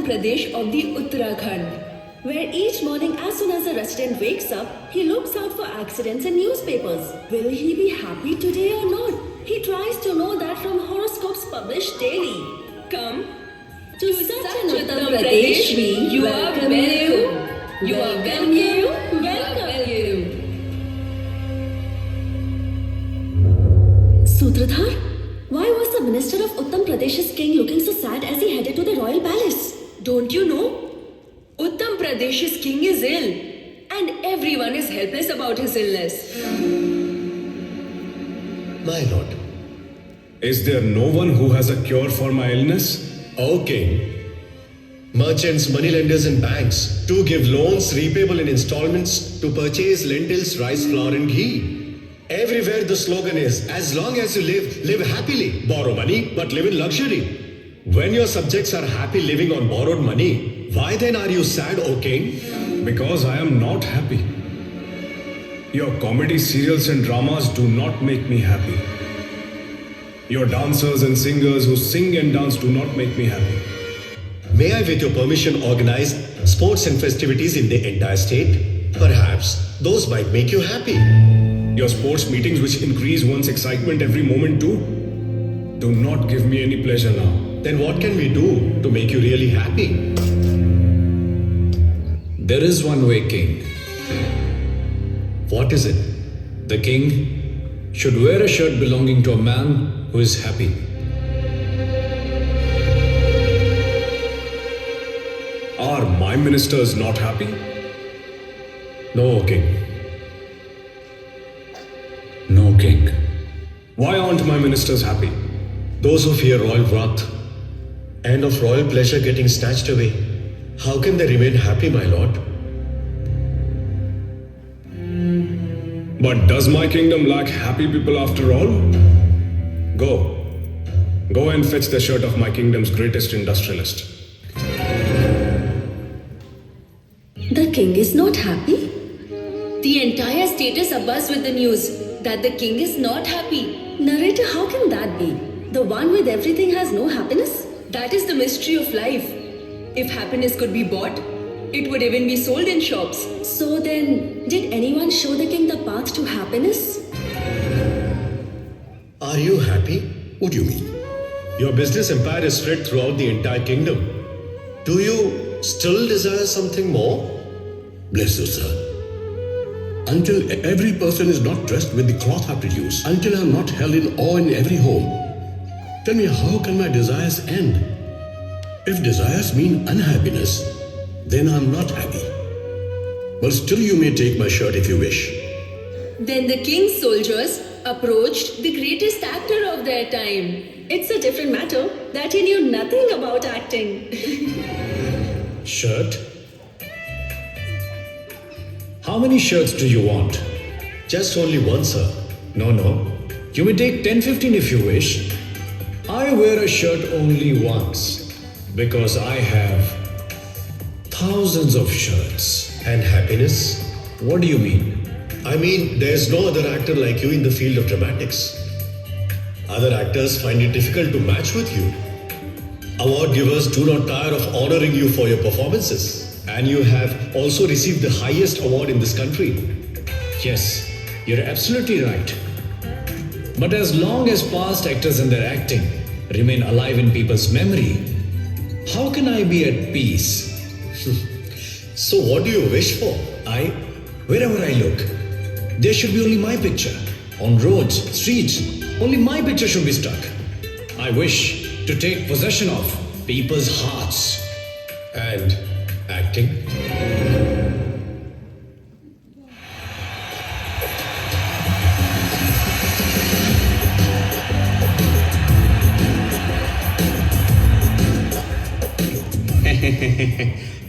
Pradesh of the Uttarakhand, where each morning as soon as a resident wakes up, he looks out for accidents in newspapers. Will he be happy today or not? He tries to know that from horoscopes published daily. Come to such an Uttar Pradesh, we welcome you. You are welcome you. Welcome you. Sutradhar, why was the minister of Uttar Pradesh's king looking so sad as he headed to the royal palace? Don't you know? Uttar Pradesh's king is ill, and everyone is helpless about his illness. My lord. Is there no one who has a cure for my illness? O king. Merchants, moneylenders and banks to give loans repayable in installments to purchase lentils, rice, flour and ghee. Everywhere the slogan is, as long as you live, live happily. Borrow money, but live in luxury. When your subjects are happy living on borrowed money, why then are you sad, O king? Because I am not happy. Your comedy serials and dramas do not make me happy. Your dancers and singers who sing and dance do not make me happy. May I, with your permission, organize sports and festivities in the entire state? Perhaps those might make you happy. Your sports meetings, which increase one's excitement every moment too, do not give me any pleasure now. Then what can we do to make you really happy? There is one way, king. What is it? The king should wear a shirt belonging to a man who is happy. Are my ministers not happy? No, king. No, king. Why aren't my ministers happy? Those who fear royal wrath and of royal pleasure getting snatched away, how can they remain happy, my lord? But does my kingdom lack happy people after all? Go and fetch the shirt of my kingdom's greatest industrialist. The king is not happy? The entire state is abuzz with the news that the king is not happy. Narrator, how can that be? The one with everything has no happiness? That is the mystery of life. If happiness could be bought, it would even be sold in shops. So then, did anyone show the king the path to happiness? Are you happy? What do you mean? Your business empire is spread throughout the entire kingdom. Do you still desire something more? Bless you, sir. Until every person is not dressed with the cloth I produce, until I am not held in awe in every home, tell me, how can my desires end? If desires mean unhappiness, then I am not happy. But still you may take my shirt if you wish. Then the king's soldiers approached the greatest actor of their time. It's a different matter that he knew nothing about acting. Shirt? How many shirts do you want? Just only one, sir. No. You may take 10-15 if you wish. I wear a shirt only once because I have thousands of shirts. And happiness? What do you mean? I mean, there's no other actor like you in the field of dramatics. Other actors find it difficult to match with you. Award givers do not tire of honoring you for your performances. And you have also received the highest award in this country. Yes, you're absolutely right. But as long as past actors and their acting remain alive in people's memory, how can I be at peace? So what do you wish for? Wherever I look, there should be only my picture. On roads, streets, only my picture should be stuck. I wish to take possession of people's hearts. And acting?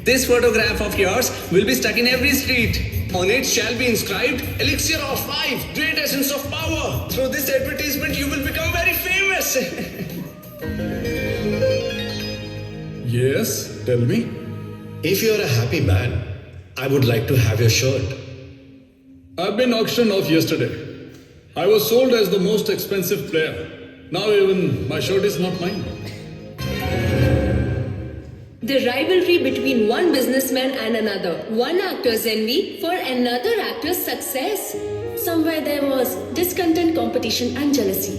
This photograph of yours will be stuck in every street. On it shall be inscribed Elixir of Life, Great Essence of Power. Through this advertisement, you will become very famous. Yes, tell me. If you're a happy man, I would like to have your shirt. I've been auctioned off yesterday. I was sold as the most expensive player. Now even my shirt is not mine. The rivalry between one businessman and another, one actor's envy for another actor's success. Somewhere there was discontent, competition, and jealousy.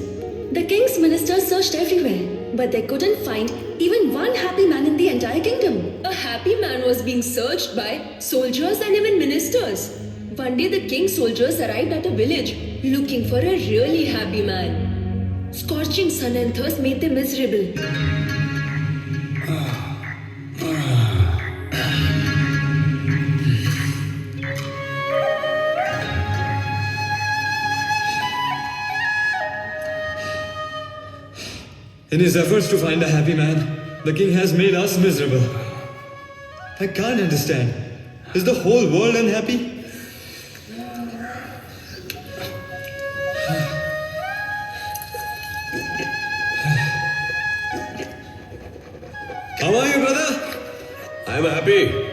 The king's ministers searched everywhere, but they couldn't find even one happy man in the entire kingdom. A happy man was being searched by soldiers and even ministers. One day, the king's soldiers arrived at a village looking for a really happy man. Scorching sun and thirst made them miserable. In his efforts to find a happy man, the king has made us miserable. I can't understand. Is the whole world unhappy? How are you, brother? I'm happy.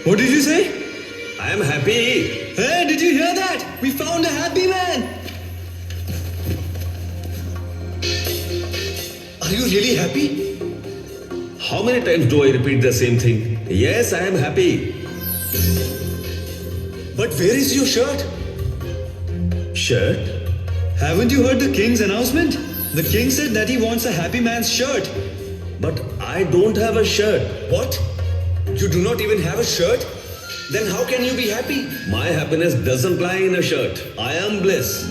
What did you say? I am happy. Hey, did you hear that? We found a happy man. Are you really happy? How many times do I repeat the same thing? Yes, I am happy. But where is your shirt? Shirt? Haven't you heard the king's announcement? The king said that he wants a happy man's shirt. But I don't have a shirt. What? You do not even have a shirt? Then how can you be happy? My happiness doesn't lie in a shirt. I am bliss.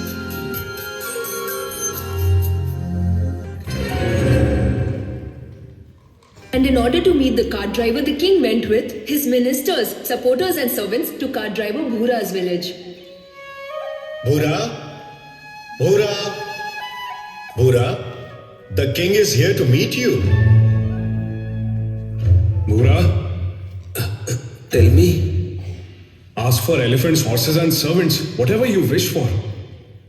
And in order to meet the cart driver, the king went with his ministers, supporters, and servants to cart driver Bhura's village. Bhura? Bhura? Bhura? The king is here to meet you. Bhura, Tell me. ask for elephants, horses, and servants, whatever you wish for.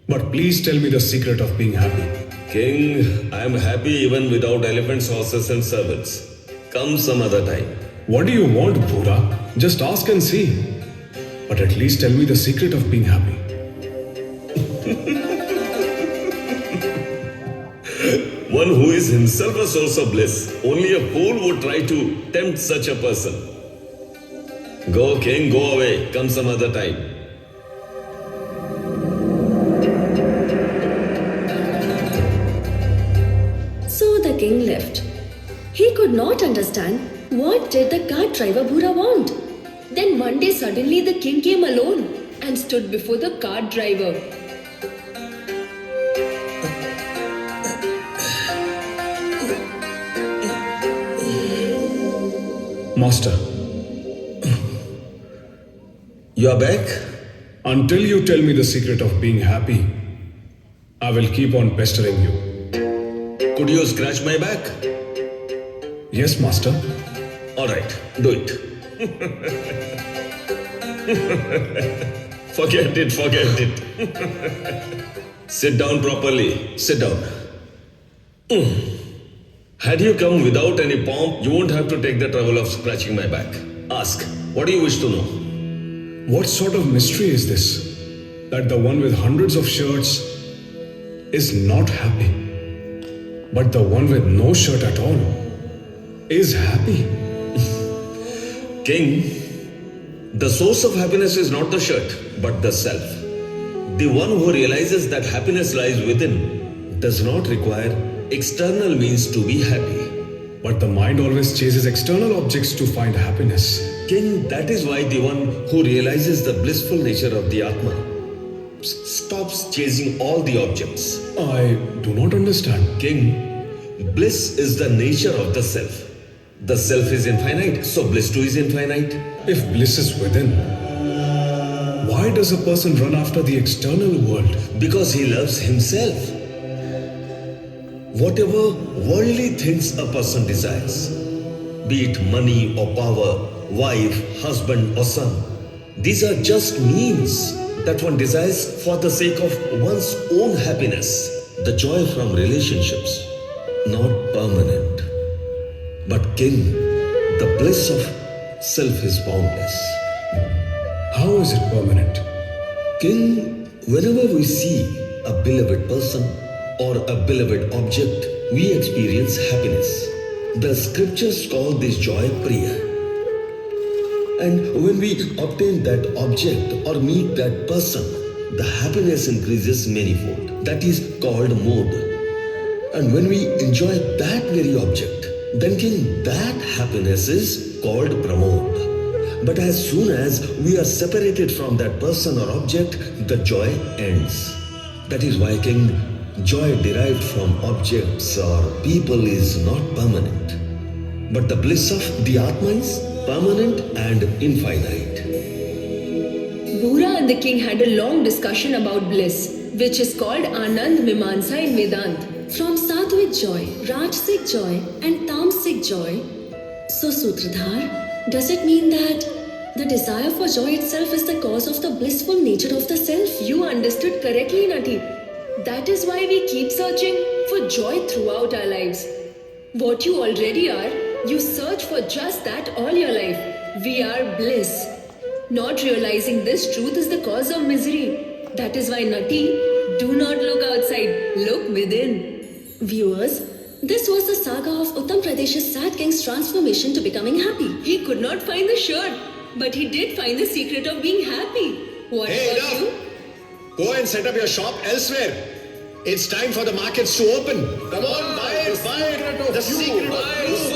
But please tell me the secret of being happy. King, I am happy even without elephants, horses, and servants. Come some other time. What do you want, Bhura? Just ask and see. But at least tell me the secret of being happy. One who is himself a source of bliss. Only a fool would try to tempt such a person. Go, king, go away. Come some other time. So the king left. He could not understand what did the cart driver Bhura want. Then one day suddenly the king came alone and stood before the cart driver. Master, You are back? until you tell me the secret of being happy, I will keep on pestering you. Could you scratch my back? Yes, Master. Alright, do it. Forget it. Sit down properly. Sit down. Had you come without any pomp, you won't have to take the trouble of scratching my back. Ask, what do you wish to know? What sort of mystery is this? That the one with hundreds of shirts is not happy, but the one with no shirt at all is happy. King, the source of happiness is not the shirt, but the self. The one who realizes that happiness lies within does not require external means to be happy. But the mind always chases external objects to find happiness. King, that is why the one who realizes the blissful nature of the Atma stops chasing all the objects. I do not understand. King, bliss is the nature of the self. The self is infinite, so bliss too is infinite. If bliss is within, why does a person run after the external world? Because he loves himself. Whatever worldly things a person desires, be it money or power, wife, husband or son, these are just means that one desires for the sake of one's own happiness, the joy from relationships, not permanent. But King, the bliss of self is boundless. How is it permanent? King, whenever we see a beloved person or a beloved object, we experience happiness. The scriptures call this joy Priya. And when we obtain that object or meet that person, the happiness increases manifold. That is called mood. And when we enjoy that very object, then again that happiness is called pramod. But as soon as we are separated from that person or object, the joy ends. That is why king, joy derived from objects or people is not permanent. But the bliss of the Atma is permanent and infinite. Bhura and the king had a long discussion about bliss, which is called Anand Mimamsa in Vedanta. From Sattvic joy, Rajasic joy, and Tamasic joy. So, Sutradhar, does it mean that the desire for joy itself is the cause of the blissful nature of the self? You understood correctly, Nati. That is why we keep searching for joy throughout our lives. What you already are, you search for just that all your life. We are bliss. Not realizing this truth is the cause of misery. That is why, Nati, do not look outside, look within. Viewers, this was the saga of Uttam Pradesh's sad king's transformation to becoming happy. He could not find the shirt, but he did find the secret of being happy. What Hey, about enough. you? Go and set up your shop elsewhere. It's time for the markets to open. Come on, buy it, buy it. The secret of you.